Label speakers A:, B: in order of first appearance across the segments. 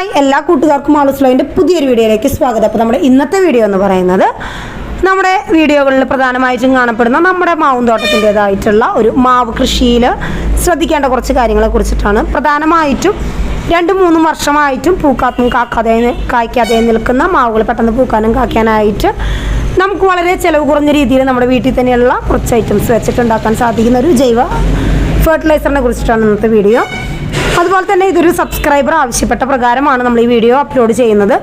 A: Hi എല്ലാ കൂട്ടുകാർക്കും മാളൂസ്ലോയിൻ്റെ പുതിയൊരു വീഡിയോയിലേക്ക് സ്വാഗതം. അപ്പോൾ നമ്മുടെ ഇന്നത്തെ വീഡിയോ എന്ന് പറയുന്നത് നമ്മുടെ വീഡിയോകളിൽ പ്രധാനമായിട്ടും കാണപ്പെടുന്ന നമ്മുടെ മാവും തോട്ടത്തിൻ്റെതായിട്ടുള്ള ഒരു മാവ് കൃഷിയിൽ ശ്രദ്ധിക്കേണ്ട കുറച്ച് കാര്യങ്ങളെ കുറിച്ചിട്ടാണ്. പ്രധാനമായിട്ടും 2-3 വർഷമായിട്ടും പൂക്കാത്തും കായ്ക്കാതെ നിൽക്കുന്ന മാവുകൾ പെട്ടെന്ന് പൂക്കാനും കായ്ക്കാനായിട്ട് നമുക്ക് വളരെ ചിലവ് കുറഞ്ഞ രീതിയിൽ നമ്മുടെ വീട്ടിൽ തന്നെയുള്ള കുറച്ച് ഐറ്റംസ് വെച്ചിട്ടുണ്ടാക്കാൻ സാധിക്കുന്ന ഒരു ജൈവ ഫെർട്ടിലൈസറിനെ കുറിച്ചിട്ടാണ് ഇന്നത്തെ വീഡിയോ. അതുപോലെ തന്നെ ഇതൊരു സബ്സ്ക്രൈബർ ആവശ്യപ്പെട്ട പ്രകാരമാണ് നമ്മൾ ഈ വീഡിയോ അപ്ലോഡ് ചെയ്യുന്നത്.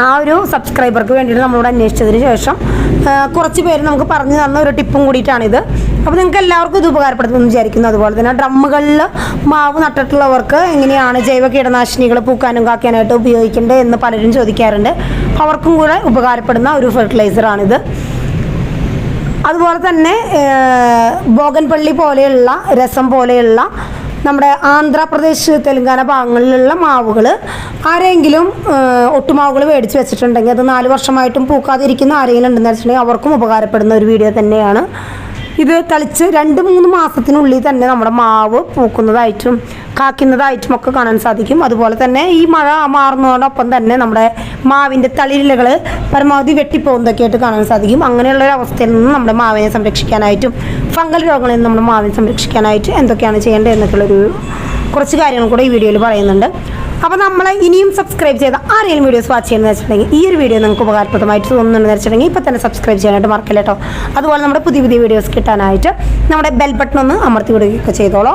A: ആ ഒരു സബ്സ്ക്രൈബർക്ക് വേണ്ടിയിട്ട് നമ്മളോട് അന്വേഷിച്ചതിന് ശേഷം കുറച്ച് പേര് നമുക്ക് പറഞ്ഞു തന്ന ഒരു ടിപ്പും കൂടിയിട്ടാണിത്. അപ്പോൾ നിങ്ങൾക്ക് എല്ലാവർക്കും ഇത് ഉപകാരപ്പെടുത്തുമെന്ന് വിചാരിക്കുന്നു. അതുപോലെ തന്നെ ഡ്രമ്മുകളിൽ മാവ് നട്ടിട്ടുള്ളവർക്ക് എങ്ങനെയാണ് ജൈവ കീടനാശിനികൾ പൂക്കാനും കാക്കാനായിട്ട് ഉപയോഗിക്കേണ്ടത് എന്ന് പലരും ചോദിക്കാറുണ്ട്. അവർക്കും കൂടെ ഉപകാരപ്പെടുന്ന ഒരു ഫെർട്ടിലൈസറാണിത്. അതുപോലെ തന്നെ ബോഗൻപള്ളി പോലെയുള്ള രസം പോലെയുള്ള നമ്മുടെ ആന്ധ്രാപ്രദേശ് തെലുങ്കാന ഭാഗങ്ങളിലുള്ള മാവുകൾ ആരെങ്കിലും ഒട്ടുമാവുകൾ മേടിച്ച് വെച്ചിട്ടുണ്ടെങ്കിൽ അത് 4 വർഷമായിട്ടും പൂക്കാതിരിക്കുന്ന ആരെങ്കിലും ഉണ്ടെന്ന് വെച്ചിട്ടുണ്ടെങ്കിൽ അവർക്കും ഉപകാരപ്പെടുന്ന ഒരു വീഡിയോ തന്നെയാണ് ഇത്. തളിച്ച് 2-3 മാസത്തിനുള്ളിൽ തന്നെ നമ്മുടെ മാവ് പൂക്കുന്നതായിട്ടും കാക്കുന്നതായിട്ടും ഒക്കെ കാണാൻ സാധിക്കും. അതുപോലെ തന്നെ ഈ മഴ മാറുന്നതോടൊപ്പം തന്നെ നമ്മുടെ മാവിൻ്റെ തളിരിലകൾ പരമാവധി വെട്ടിപ്പോകുന്നതൊക്കെ ആയിട്ട് കാണാൻ സാധിക്കും. അങ്ങനെയുള്ളൊരു അവസ്ഥയിൽ നിന്ന് നമ്മുടെ മാവിനെ സംരക്ഷിക്കാനായിട്ടും ഫംഗൽ രോഗങ്ങളിൽ നിന്ന് നമ്മുടെ മാവിനെ സംരക്ഷിക്കാനായിട്ട് എന്തൊക്കെയാണ് ചെയ്യേണ്ടത് എന്നൊക്കെയുള്ളൊരു കുറച്ച് കാര്യങ്ങൾ കൂടെ ഈ വീഡിയോയിൽ പറയുന്നുണ്ട്. അപ്പോൾ നമ്മൾ ഇനിയും സബ്സ്ക്രൈബ് ചെയ്ത ആരെങ്കിലും വീഡിയോസ് വാച്ച് ചെയ്യുന്നത് വെച്ചിട്ടുണ്ടെങ്കിൽ ഈ ഒരു വീഡിയോ നിങ്ങൾക്ക് ഉപകാരപ്രദമായിട്ട് തോന്നുന്നുണ്ടെന്ന് വെച്ചിട്ടുണ്ടെങ്കിൽ ഇപ്പോൾ തന്നെ സബ്സ്ക്രൈബ് ചെയ്യാനായിട്ട് മറക്കില്ല കേട്ടോ. അതുപോലെ നമ്മുടെ പുതിയ വീഡിയോസ് കിട്ടാനായിട്ട് നമ്മുടെ ബെൽ ബട്ടൺ ഒന്ന് അമർത്തി വിടുകയൊക്കെ ചെയ്തോളൂ.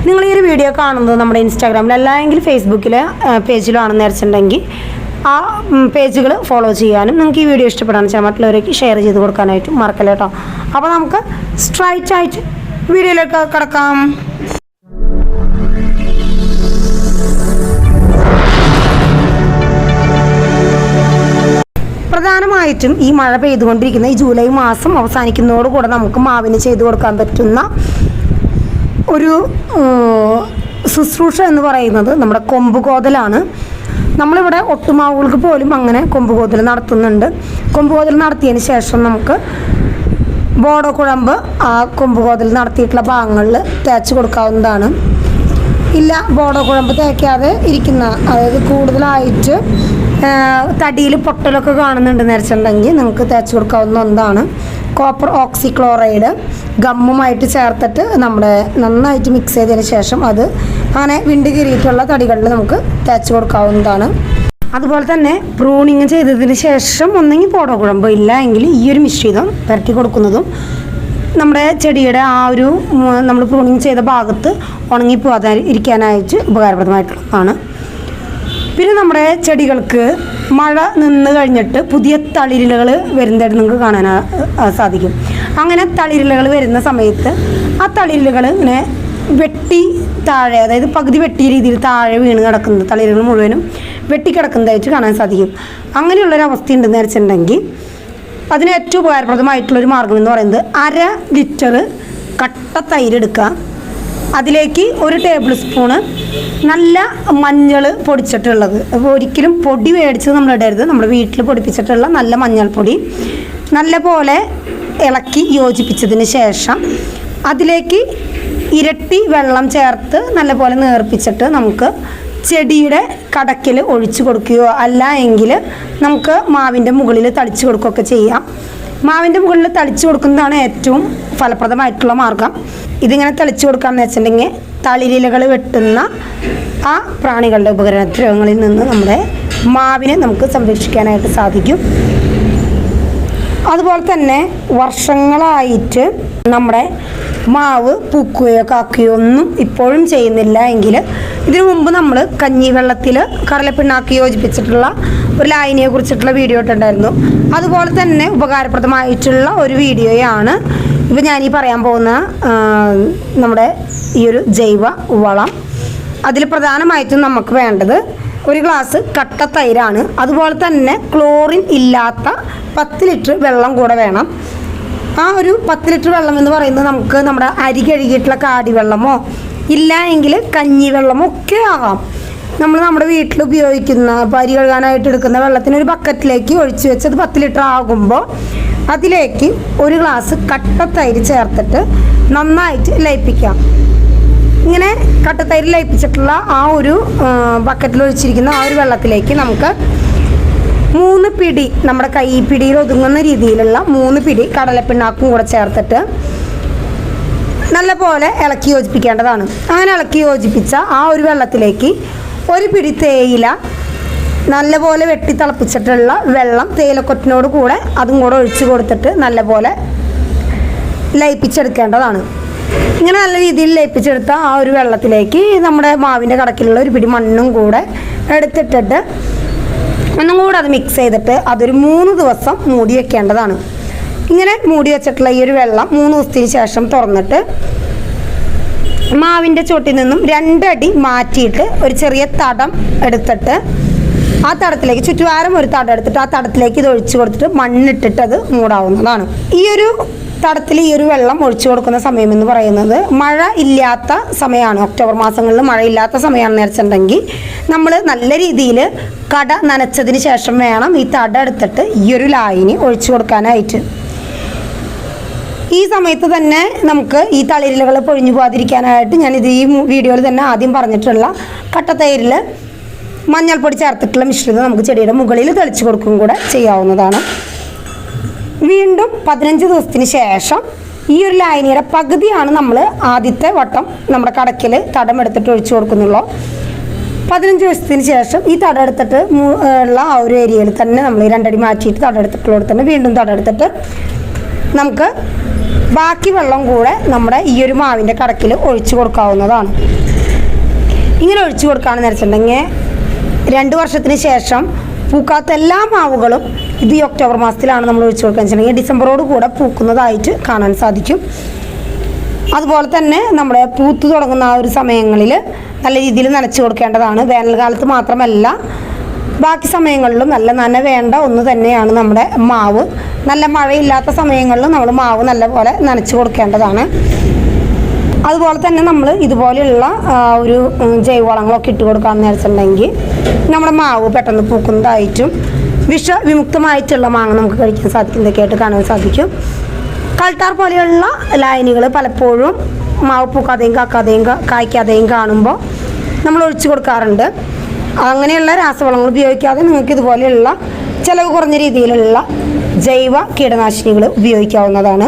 A: നിങ്ങൾ ഈ ഒരു വീഡിയോ കാണുന്നത് നമ്മുടെ ഇൻസ്റ്റാഗ്രാമിൽ അല്ലെങ്കിൽ ഫേസ്ബുക്കിലെ പേജിലോ ആണെന്ന് വെച്ചിട്ടുണ്ടെങ്കിൽ ആ പേജുകൾ ഫോളോ ചെയ്യാനും നിങ്ങൾക്ക് ഈ വീഡിയോ ഇഷ്ടപ്പെടാന്ന് വെച്ചാൽ മറ്റുള്ളവരേക്ക് ഷെയർ ചെയ്ത് കൊടുക്കാനായിട്ടും മറക്കില്ല കേട്ടോ. അപ്പോൾ നമുക്ക് സ്ട്രൈറ്റ് ആയിട്ട് വീഡിയോയിലേക്ക് കിടക്കാം. പ്രധാനമായിട്ടും ഈ മഴ പെയ്തുകൊണ്ടിരിക്കുന്ന ഈ ജൂലൈ മാസം അവസാനിക്കുന്നതോടുകൂടെ നമുക്ക് മാവിന് ചെയ്തു കൊടുക്കാൻ പറ്റുന്ന ഒരു ശുശ്രൂഷ എന്ന് പറയുന്നത് നമ്മുടെ കൊമ്പുകോതലാണ്. നമ്മളിവിടെ ഒട്ടുമാവുകൾക്ക് പോലും അങ്ങനെ കൊമ്പുകോതൽ നടത്തുന്നുണ്ട്. കൊമ്പുകോതൽ നടത്തിയതിന് ശേഷം നമുക്ക് ബോഡോ കുഴമ്പ് ആ കൊമ്പുകോതൽ നടത്തിയിട്ടുള്ള ഭാഗങ്ങളിൽ തേച്ച് കൊടുക്കാവുന്നതാണ്. ഇല്ല ബോഡോ കുഴമ്പ് തേക്കാതെ ഇരിക്കുന്ന, അതായത് കൂടുതലായിട്ട് തടിയിൽ പൊട്ടലൊക്കെ കാണുന്നുണ്ടെന്ന് വെച്ചിട്ടുണ്ടെങ്കിൽ നിങ്ങൾക്ക് തേച്ച് കൊടുക്കാവുന്ന ഒന്നാണ്. കോപ്പർ ഓക്സിക്ലോറൈഡ് ഗമ്മുമായിട്ട് ചേർത്തിട്ട് നമ്മുടെ നന്നായിട്ട് മിക്സ് ചെയ്തതിന് ശേഷം അത് അങ്ങനെ വിണ്ട് കീറിയിട്ടുള്ള തടികളിൽ നമുക്ക് തേച്ച് കൊടുക്കാവുന്നതാണ്. അതുപോലെ തന്നെ പ്രൂണിങ് ചെയ്തതിന് ശേഷം ഒന്നെങ്കിൽ പോടോ കുഴമ്പ് ഇല്ല എങ്കിൽ ഈ ഒരു മിശ്രിതം പുരട്ടി കൊടുക്കുന്നതും നമ്മുടെ ചെടിയുടെ ആ ഒരു നമ്മൾ പ്രൂണിങ് ചെയ്ത ഭാഗത്ത് ഉണങ്ങിപ്പോകാതെ ഇരിക്കാനായിട്ട് ഉപകാരപ്രദമായിട്ടുള്ളതാണ്. പിന്നെ നമ്മുടെ ചെടികൾക്ക് മഴ നിന്ന് കഴിഞ്ഞിട്ട് പുതിയ തളിരിലകൾ വരുന്നതായിട്ട് നിങ്ങൾക്ക് കാണാൻ സാധിക്കും. അങ്ങനെ തളിരിലകൾ വരുന്ന സമയത്ത് ആ തളിരിലകൾ ഇങ്ങനെ വെട്ടി താഴെ, അതായത് പകുതി വെട്ടിയ രീതിയിൽ താഴെ വീണ് കിടക്കുന്നത് തളിരിലകൾ മുഴുവനും വെട്ടിക്കിടക്കുന്നതായിട്ട് കാണാൻ സാധിക്കും. അങ്ങനെയുള്ളൊരവസ്ഥ ഉണ്ടെന്ന് വെച്ചിട്ടുണ്ടെങ്കിൽ അതിന് ഏറ്റവും ഉപകാരപ്രദമായിട്ടുള്ളൊരു മാർഗ്ഗം എന്ന് പറയുന്നത് 1/2 ലിറ്റർ കട്ട തൈരെടുക്കുക. അതിലേക്ക് 1 ടേബിൾ സ്പൂണ് നല്ല മഞ്ഞൾ പൊടിച്ചിട്ടുള്ളത്. അപ്പോൾ ഒരിക്കലും പൊടി മേടിച്ചത് നമ്മൾ ഇടരുത്. നമ്മുടെ വീട്ടിൽ പൊടിപ്പിച്ചിട്ടുള്ള നല്ല മഞ്ഞൾപ്പൊടി നല്ല പോലെ ഇളക്കി യോജിപ്പിച്ചതിന് ശേഷം അതിലേക്ക് ഇരട്ടി വെള്ളം ചേർത്ത് നല്ല പോലെ നേർപ്പിച്ചിട്ട് നമുക്ക് ചെടിയുടെ കടക്കിൽ ഒഴിച്ചു കൊടുക്കുകയോ അല്ല എങ്കിൽ നമുക്ക് മാവിൻ്റെ മുകളിൽ തളിച്ചു കൊടുക്കുകയൊക്കെ ചെയ്യാം. മാവിൻ്റെ മുകളിൽ തളിച്ചു കൊടുക്കുന്നതാണ് ഏറ്റവും ഫലപ്രദമായിട്ടുള്ള മാർഗം. ഇതിങ്ങനെ തളിച്ചു കൊടുക്കാമെന്ന് വെച്ചിട്ടുണ്ടെങ്കിൽ തളിരിലകൾ വെട്ടുന്ന ആ പ്രാണികളുടെ ഉപദ്രവങ്ങളിൽ നിന്ന് നമ്മുടെ മാവിനെ നമുക്ക് സംരക്ഷിക്കാനായിട്ട് സാധിക്കും. അതുപോലെ തന്നെ വർഷങ്ങളായിട്ട് നമ്മുടെ മാവ് പൂക്കുകയോ കാക്കുകയോ ഒന്നും ഇപ്പോഴും ചെയ്യുന്നില്ല എങ്കിൽ ഇതിനു മുമ്പ് നമ്മൾ കഞ്ഞിവെള്ളത്തിൽ കടലപ്പിണ്ണാക്കി യോജിപ്പിച്ചിട്ടുള്ള ഒരു ലായനിയെ കുറിച്ചിട്ടുള്ള വീഡിയോ ഇട്ടുണ്ടായിരുന്നു. അതുപോലെ തന്നെ ഉപകാരപ്രദമായിട്ടുള്ള ഒരു വീഡിയോയാണ് ഇപ്പോൾ ഞാനീ പറയാൻ പോകുന്ന നമ്മുടെ ഈ ഒരു ജൈവ വളം. അതിൽ പ്രധാനമായിട്ടും നമുക്ക് വേണ്ടത് 1 ഗ്ലാസ് കട്ട തൈരാണ്. അതുപോലെ തന്നെ ക്ലോറിൻ ഇല്ലാത്ത 10 ലിറ്റർ വെള്ളം കൂടെ വേണം. ആ ഒരു 10 ലിറ്റർ വെള്ളം എന്ന് പറയുന്നത് നമുക്ക് നമ്മുടെ അരി കഴുകിയിട്ടുള്ള കാടിവെള്ളമോ ഇല്ല എങ്കിൽ കഞ്ഞിവെള്ളമോ ഒക്കെ ആകാം. നമ്മൾ നമ്മുടെ വീട്ടിൽ ഉപയോഗിക്കുന്ന അരി കഴുകാനായിട്ട് എടുക്കുന്ന വെള്ളത്തിന് ഒരു ബക്കറ്റിലേക്ക് ഒഴിച്ച് വെച്ചത് 10 ലിറ്റർ ആകുമ്പോൾ അതിലേക്ക് 1 ഗ്ലാസ് കട്ട തൈര് ചേർത്തിട്ട് നന്നായിട്ട് ലയിപ്പിക്കാം. ഇങ്ങനെ കട്ടത്തൈര് ലയിപ്പിച്ചിട്ടുള്ള ആ ഒരു ബക്കറ്റിൽ ഒഴിച്ചിരിക്കുന്ന ആ ഒരു വെള്ളത്തിലേക്ക് നമുക്ക് 3 പിടി നമ്മുടെ കൈപ്പിടിയിൽ ഒതുങ്ങുന്ന രീതിയിലുള്ള 3 പിടി കടലപ്പിണ്ണാക്കും കൂടെ ചേർത്തിട്ട് നല്ലപോലെ ഇളക്കി യോജിപ്പിക്കേണ്ടതാണ്. അങ്ങനെ ഇളക്കി യോജിപ്പിച്ച ആ ഒരു വെള്ളത്തിലേക്ക് 1 പിടി തേയില നല്ലപോലെ വെട്ടി തിളപ്പിച്ചിട്ടുള്ള വെള്ളം തേയിലക്കൊറ്റിനോട് കൂടെ അതും കൂടെ ഒഴിച്ച് കൊടുത്തിട്ട് നല്ലപോലെ ലയിപ്പിച്ചെടുക്കേണ്ടതാണ്. ഇങ്ങനെ നല്ല രീതിയിൽ ലയിപ്പിച്ചെടുത്ത ആ ഒരു വെള്ളത്തിലേക്ക് നമ്മുടെ മാവിൻ്റെ കടക്കിലുള്ള 1 പിടി മണ്ണും കൂടെ എടുത്തിട്ടിട്ട് ഒന്നും കൂടെ അത് മിക്സ് ചെയ്തിട്ട് അതൊരു 3 ദിവസം മൂടി വെക്കേണ്ടതാണ്. ഇങ്ങനെ മൂടി വെച്ചിട്ടുള്ള ഈ ഒരു വെള്ളം 3 ദിവസത്തിന് ശേഷം തുറന്നിട്ട് മാവിൻ്റെ ചോട്ടിൽ നിന്നും 2 അടി മാറ്റിയിട്ട് ഒരു ചെറിയ തടം എടുത്തിട്ട് ആ തടത്തിലേക്ക് ചുറ്റുവാരം ഒരു തടം എടുത്തിട്ട് ആ തടത്തിലേക്ക് ഇത് ഒഴിച്ചു കൊടുത്തിട്ട് മണ്ണിട്ടിട്ട് അത് മൂടാവുന്നതാണ്. ഈ ഒരു തടത്തിൽ ഈ ഒരു വെള്ളം ഒഴിച്ചു കൊടുക്കുന്ന സമയം എന്ന് പറയുന്നത് മഴ ഇല്ലാത്ത സമയമാണ്. ഒക്ടോബർ മാസങ്ങളിൽ മഴ ഇല്ലാത്ത സമയമാണെന്ന് വെച്ചിട്ടുണ്ടെങ്കിൽ നമ്മൾ നല്ല രീതിയിൽ കട നനച്ചതിന് ശേഷം വേണം ഈ തട എടുത്തിട്ട് ഈ ഒരു ലായിനി ഒഴിച്ചു കൊടുക്കാനായിട്ട്. ഈ സമയത്ത് തന്നെ നമുക്ക് ഈ തളിരിലകൾ പൊഴിഞ്ഞു പോകാതിരിക്കാനായിട്ട് ഞാനിത് ഈ വീഡിയോയിൽ തന്നെ ആദ്യം പറഞ്ഞിട്ടുള്ള കട്ടത്തൈരിൽ മഞ്ഞൾപ്പൊടി ചേർത്തിട്ടുള്ള മിശ്രിതം നമുക്ക് ചെടിയുടെ മുകളിൽ തെളിച്ചു കൊടുക്കും കൂടെ ചെയ്യാവുന്നതാണ്. വീണ്ടും 15 ദിവസത്തിന് ശേഷം ഈ ഒരു ലായനിയുടെ പകുതിയാണ് നമ്മൾ ആദ്യത്തെ വട്ടം നമ്മുടെ കടക്കിൽ തടം എടുത്തിട്ട് ഒഴിച്ചു കൊടുക്കുന്നുള്ളൂ. 15 ദിവസത്തിന് ശേഷം ഈ തടം എടുത്തിട്ട് ഉള്ള ആ ഒരു ഏരിയയിൽ തന്നെ നമ്മൾ 2 അടി മാറ്റിയിട്ട് തടം എടുത്തിട്ടുള്ളത് തന്നെ വീണ്ടും തടം എടുത്തിട്ട് നമുക്ക് ബാക്കി വെള്ളം കൂടെ നമ്മുടെ ഈ ഒരു മാവിൻ്റെ കടക്കിൽ ഒഴിച്ചു കൊടുക്കാവുന്നതാണ്. ഇങ്ങനെ ഒഴിച്ചു കൊടുക്കുകയാണെന്ന് വെച്ചിട്ടുണ്ടെങ്കിൽ 2 വർഷത്തിന് ശേഷം പൂക്കാത്ത എല്ലാ മാവുകളും ഇത് ഈ ഒക്ടോബർ മാസത്തിലാണ് നമ്മൾ ഒഴിച്ചു കൊടുക്കുക വെച്ചിട്ടുണ്ടെങ്കിൽ ഡിസംബറോട് കൂടെ പൂക്കുന്നതായിട്ട് കാണാൻ സാധിക്കും. അതുപോലെ തന്നെ നമ്മുടെ പൂത്ത് തുടങ്ങുന്ന ആ ഒരു സമയങ്ങളിൽ നല്ല രീതിയിൽ നനച്ചു കൊടുക്കേണ്ടതാണ്. വേനൽക്കാലത്ത് മാത്രമല്ല ബാക്കി സമയങ്ങളിലും നല്ല നന വേണ്ട ഒന്ന് തന്നെയാണ് നമ്മുടെ മാവ്. നല്ല മഴയില്ലാത്ത സമയങ്ങളിലും നമ്മൾ മാവ് നല്ലപോലെ നനച്ചു കൊടുക്കേണ്ടതാണ്. അതുപോലെ തന്നെ നമ്മൾ ഇതുപോലെയുള്ള ഒരു ജൈവവളങ്ങളൊക്കെ ഇട്ട് കൊടുക്കാമെന്ന് വെച്ചിട്ടുണ്ടെങ്കിൽ നമ്മുടെ മാവ് പെട്ടെന്ന് പൂക്കുന്നതായിട്ടും വിഷവിമുക്തമായിട്ടുള്ള മാങ്ങ നമുക്ക് കഴിക്കാൻ സാധിക്കുന്നതൊക്കെയായിട്ട് കാണാൻ സാധിക്കും. കൾട്ടാർ പോലെയുള്ള ലായനികൾ പലപ്പോഴും മാവ് പൂക്കാതെയും കായ്ക്കാതെയും കാണുമ്പോൾ നമ്മൾ ഒഴിച്ചു കൊടുക്കാറുണ്ട്. അങ്ങനെയുള്ള രാസവളങ്ങൾ ഉപയോഗിക്കാതെ നിങ്ങൾക്ക് ഇതുപോലെയുള്ള ചിലവ് കുറഞ്ഞ രീതിയിലുള്ള ജൈവ കീടനാശിനികൾ ഉപയോഗിക്കാവുന്നതാണ്.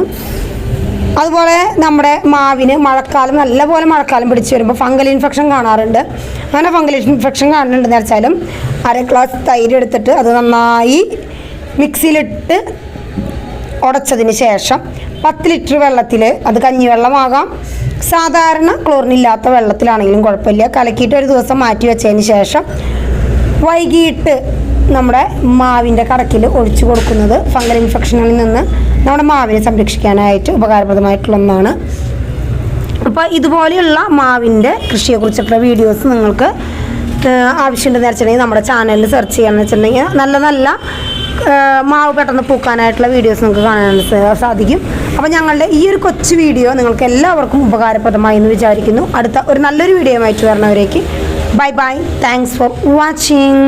A: അതുപോലെ നമ്മുടെ മാവിന് നല്ലപോലെ മഴക്കാലം പിടിച്ച് വരുമ്പോൾ ഫംഗൽ ഇൻഫെക്ഷൻ കാണാറുണ്ട്. അങ്ങനെ ഫംഗൽ ഇൻഫെക്ഷൻ കാണുന്നുണ്ടെന്ന് വെച്ചാലും 1/2 ഗ്ലാസ് തൈര് എടുത്തിട്ട് അത് നന്നായി മിക്സിയിലിട്ട് ഉടച്ചതിന് ശേഷം 10 ലിറ്റർ വെള്ളത്തിൽ, അത് കഞ്ഞിവെള്ളമാകാം, സാധാരണ ക്ലോറിനില്ലാത്ത വെള്ളത്തിലാണെങ്കിലും കുഴപ്പമില്ല, കലക്കിയിട്ട് ഒരു ദിവസം മാറ്റി വെച്ചതിന് ശേഷം വൈകിട്ട് നമ്മുടെ മാവിൻ്റെ കടക്കിൽ ഒഴിച്ചു കൊടുക്കുന്നത് ഫംഗൽ ഇൻഫെക്ഷനിൽ നിന്ന് നമ്മുടെ മാവിനെ സംരക്ഷിക്കാനായിട്ട് ഉപകാരപ്രദമായിട്ടുള്ള ഒന്നാണ്. അപ്പോൾ ഇതുപോലെയുള്ള മാവിൻ്റെ കൃഷിയെക്കുറിച്ചിട്ടുള്ള വീഡിയോസ് നിങ്ങൾക്ക് ആവശ്യമുണ്ടെന്ന് വെച്ചിട്ടുണ്ടെങ്കിൽ നമ്മുടെ ചാനലിൽ സെർച്ച് ചെയ്യാമെന്ന് വെച്ചിട്ടുണ്ടെങ്കിൽ നല്ല മാവ് പെട്ടെന്ന് പൂക്കാനായിട്ടുള്ള വീഡിയോസ് നിങ്ങൾക്ക് കാണാൻ സാധിക്കും. അപ്പോൾ ഞങ്ങളുടെ ഈ ഒരു കൊച്ചു വീഡിയോ നിങ്ങൾക്ക് എല്ലാവർക്കും ഉപകാരപ്രദമായി എന്ന് വിചാരിക്കുന്നു. അടുത്ത ഒരു നല്ലൊരു വീഡിയോയുമായിട്ട് വരുന്നവരേക്ക് ബൈ. Thanks for watching.